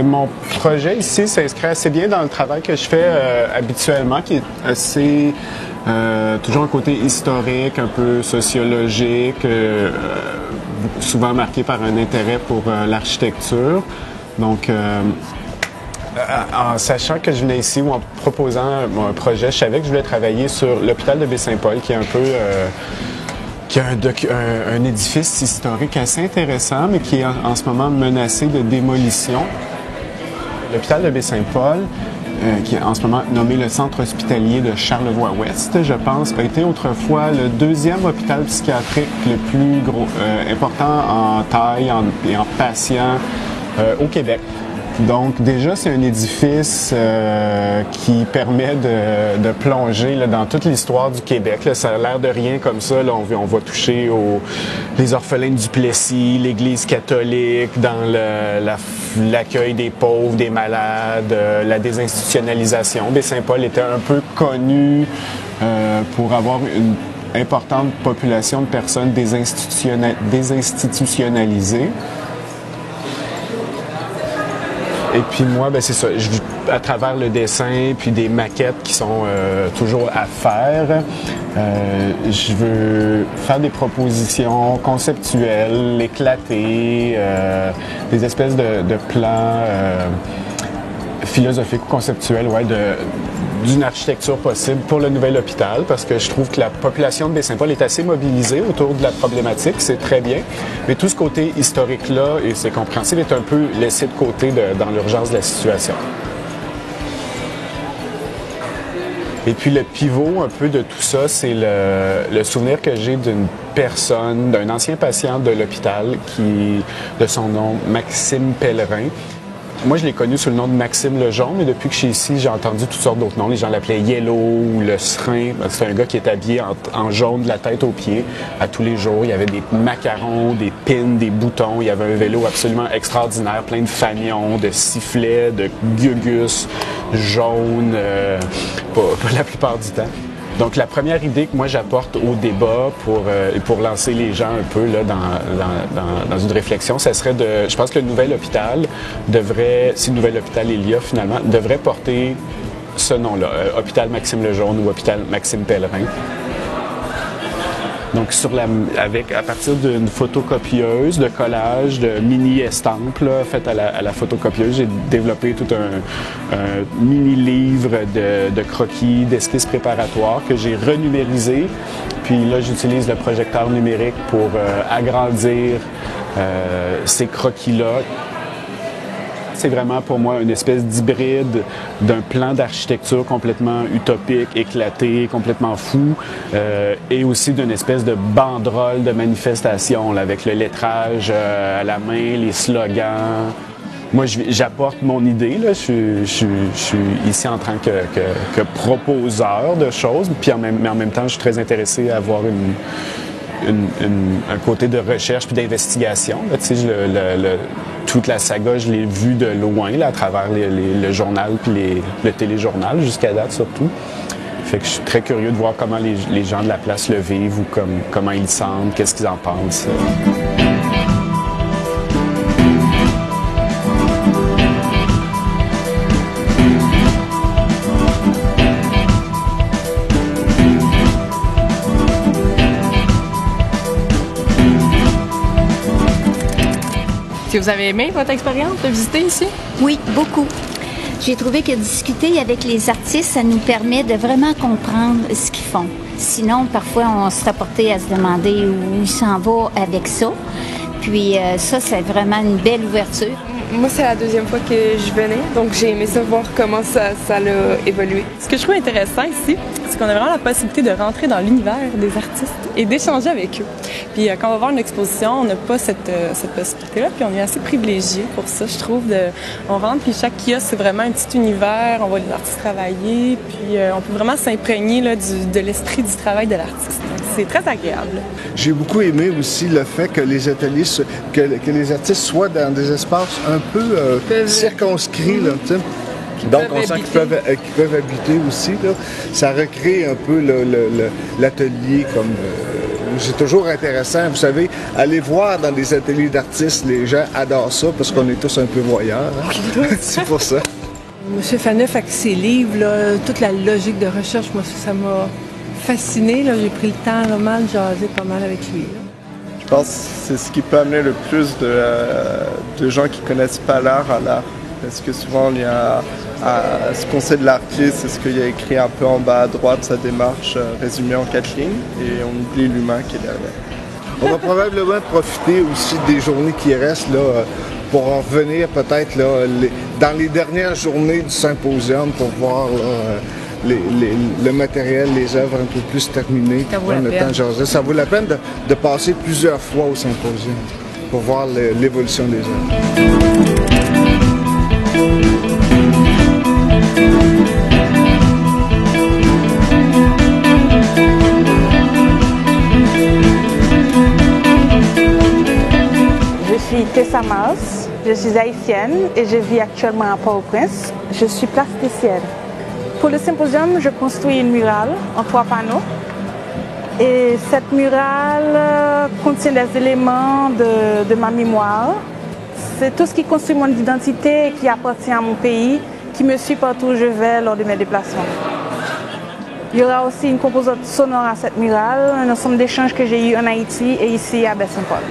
Mon projet ici s'inscrit assez bien dans le travail que je fais habituellement, qui est assez toujours un côté historique, un peu sociologique, souvent marqué par un intérêt pour l'architecture. Donc, en sachant que je venais ici ou en proposant mon projet, je savais que je voulais travailler sur l'hôpital de Baie-Saint-Paul, qui est un peu qui a un édifice historique assez intéressant, mais qui est en ce moment menacé de démolition. L'hôpital de Baie-Saint-Paul, qui est en ce moment nommé le Centre hospitalier de Charlevoix-Ouest, je pense, a été autrefois le deuxième hôpital psychiatrique le plus important en taille et en patients au Québec. Donc déjà, c'est un édifice qui permet de plonger là, dans toute l'histoire du Québec. Là. Ça a l'air de rien comme ça. Là, on va toucher les orphelins du Plessis, l'Église catholique, dans l'accueil des pauvres, des malades, la désinstitutionnalisation. Baie-Saint-Paul était un peu connu pour avoir une importante population de personnes désinstitutionnalisées. Et puis moi, ben c'est ça, à travers le dessin, puis des maquettes qui sont toujours à faire, je veux faire des propositions conceptuelles, éclatées, des espèces de plans philosophiques ou conceptuels, ouais, d'une architecture possible pour le nouvel hôpital, parce que je trouve que la population de Baie-Saint-Paul est assez mobilisée autour de la problématique, c'est très bien, mais tout ce côté historique-là, et c'est compréhensible, est un peu laissé de côté dans l'urgence de la situation. Et puis le pivot un peu de tout ça, c'est le souvenir que j'ai d'une personne, d'un ancien patient de l'hôpital de son nom, Maxime Pellerin. Moi, je l'ai connu sous le nom de Maxime Lejeune, mais depuis que je suis ici, j'ai entendu toutes sortes d'autres noms. Les gens l'appelaient Yellow ou le Serin. C'est un gars qui est habillé en jaune de la tête aux pieds à tous les jours. Il y avait des macarons, des pins, des boutons. Il y avait un vélo absolument extraordinaire, plein de fanions, de sifflets, de gugus jaunes, pas la plupart du temps. Donc, la première idée que moi j'apporte au débat pour lancer les gens un peu là, dans une réflexion, ça serait je pense que le nouvel hôpital devrait, si le nouvel hôpital il y a finalement, devrait porter ce nom-là, Hôpital Maxime Lejeune ou Hôpital Maxime Pellerin. Donc, à partir d'une photocopieuse de collage, de mini-estampes faites à la photocopieuse, j'ai développé tout un mini-livre de croquis, d'esquisses préparatoires que j'ai renumérisé. Puis là, j'utilise le projecteur numérique pour agrandir ces croquis-là. C'est vraiment pour moi une espèce d'hybride d'un plan d'architecture complètement utopique, éclaté, complètement fou, et aussi d'une espèce de banderole de manifestation là, avec le lettrage à la main, les slogans. Moi, j'apporte mon idée. Là. Je suis ici en tant que proposeur de choses, mais en même temps, je suis très intéressé à avoir un côté de recherche puis d'investigation. Là, tu sais, toute la saga, je l'ai vue de loin là, à travers le journal puis le téléjournal jusqu'à date surtout. Fait que je suis très curieux de voir comment les gens de la place le vivent ou comment ils le sentent, qu'est-ce qu'ils en pensent. Est-ce que vous avez aimé votre expérience de visiter ici? Oui, beaucoup. J'ai trouvé que discuter avec les artistes, ça nous permet de vraiment comprendre ce qu'ils font. Sinon, parfois, on serait porté à se demander où ils s'en vont avec ça. Puis ça, c'est vraiment une belle ouverture. Moi, c'est la deuxième fois que je venais, donc j'ai aimé ça, voir comment ça a évolué. Ce que je trouve intéressant ici, c'est qu'on a vraiment la possibilité de rentrer dans l'univers des artistes et d'échanger avec eux. Puis quand on va voir une exposition, on n'a pas cette possibilité-là, puis on est assez privilégié pour ça, je trouve. On rentre, puis chaque kiosque, c'est vraiment un petit univers, on voit les artistes travailler, puis on peut vraiment s'imprégner là, de l'esprit du travail de l'artiste. C'est très agréable. J'ai beaucoup aimé aussi le fait que les ateliers, que les artistes soient dans des espaces un peu circonscrits, là, tu sais. Donc, on sent qu'ils peuvent habiter aussi. Là. Ça recrée un peu l'atelier comme... c'est toujours intéressant. Vous savez, aller voir dans des ateliers d'artistes, les gens adorent ça parce qu'on est tous un peu voyeurs. Hein? C'est pour ça. Monsieur Faneuf, avec ses livres, là, toute la logique de recherche, moi, ça m'a fasciné. J'ai pris le temps vraiment de jaser pas mal avec lui. Là. Je pense que c'est ce qui peut amener le plus de gens qui ne connaissent pas l'art à l'art. Parce que souvent, il y a ce qu'on sait de l'artiste, c'est ce qu'il y a écrit un peu en bas à droite, sa démarche résumée en 4 lignes, et on oublie l'humain qui est derrière. On va probablement profiter aussi des journées qui restent là, pour en revenir peut-être là, dans les dernières journées du symposium pour voir là, le matériel, les œuvres un peu plus terminées. Ça vaut la peine de passer plusieurs fois au symposium pour voir l'évolution des œuvres. Je suis Tessa Mars, je suis haïtienne et je vis actuellement à Port-au-Prince. Je suis plasticienne. Pour le symposium, je construis une murale en 3 panneaux. Et cette murale contient des éléments de ma mémoire. C'est tout ce qui construit mon identité et qui appartient à mon pays, qui me suit partout où je vais lors de mes déplacements. Il y aura aussi une composante sonore à cette murale, un ensemble d'échanges que j'ai eu en Haïti et ici à Baie-Saint-Paul.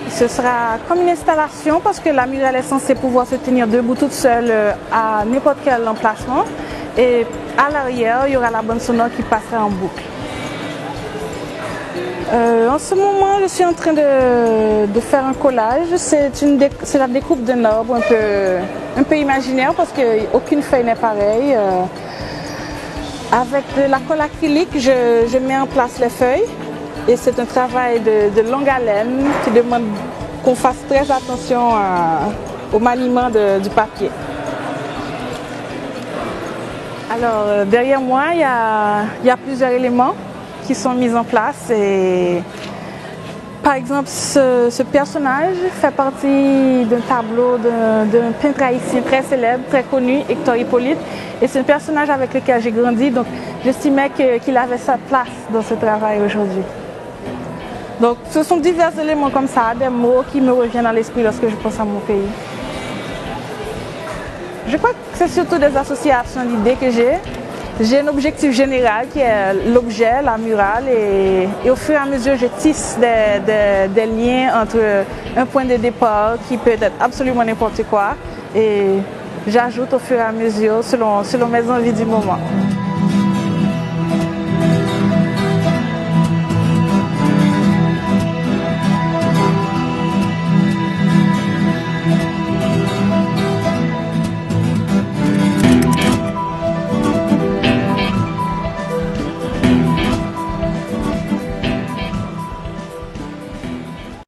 Ce sera comme une installation parce que la murale est censée pouvoir se tenir debout toute seule à n'importe quel emplacement. Et à l'arrière, il y aura la bande sonore qui passera en boucle. En ce moment, je suis en train de faire un collage. C'est la découpe d'un arbre un peu imaginaire parce qu'aucune feuille n'est pareille. Avec de la colle acrylique, je mets en place les feuilles. Et c'est un travail de longue haleine qui demande qu'on fasse très attention au maniement du papier. Alors, derrière moi, il y a plusieurs éléments qui sont mis en place. Et, par exemple, ce personnage fait partie d'un tableau d'un peintre haïtien très célèbre, très connu, Hector Hippolyte. Et c'est un personnage avec lequel j'ai grandi, donc j'estimais qu'il avait sa place dans ce travail aujourd'hui. Donc, ce sont divers éléments comme ça, des mots qui me reviennent à l'esprit lorsque je pense à mon pays. Je crois que c'est surtout des associations d'idées que j'ai. J'ai un objectif général qui est l'objet, la murale, et au fur et à mesure, je tisse des liens entre un point de départ qui peut être absolument n'importe quoi, et j'ajoute au fur et à mesure selon mes envies du moment.